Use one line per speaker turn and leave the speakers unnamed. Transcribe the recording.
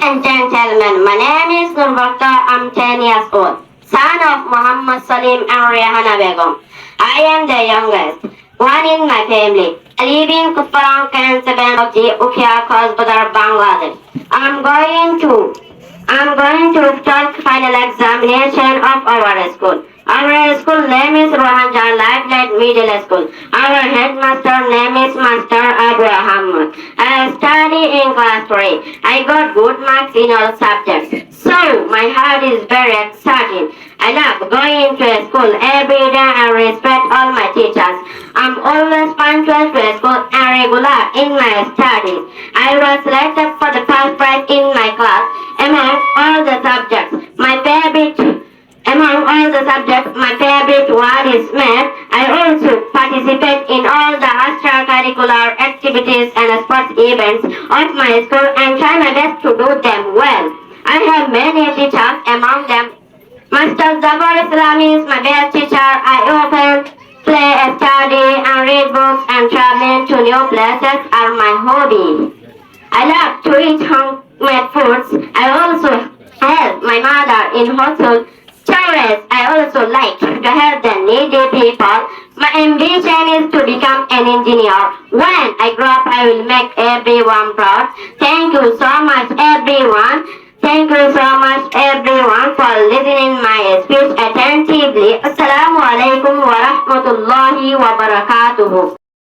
and gentlemen, my name is Nur Bakhtar. I'm 10 years old, son of Muhammad Salim and Rehana Begum. I am the youngest one in my family. I live in Kuparang, Kansaban of the Ukia Kozbadar, Bangladesh. I'm going to talk final examination of our school. Our school name is Rohanjan Lifeline Middle School. Our headmaster name is Master Abraham. I study in class 3. I got good marks in all subjects. So my heart is very exciting. I love going to school every day and respect all my teachers. I'm always punctual to school and regular in my studies. I was selected for the first prize in my class. Among all the subjects, my favorite one is math. I also participate in all the extracurricular activities and sports events of my school and try my best to do them well. I have many teachers, among them Master Jafar Islam is my best teacher. I often play, study, and read books, and traveling to new places are my hobby. I love to eat homemade foods. I also help my mother in household chores. I also like to help the needy people. My ambition is to become an engineer. When I grow up, I will make everyone proud. Thank you so much, everyone. Thank you so much,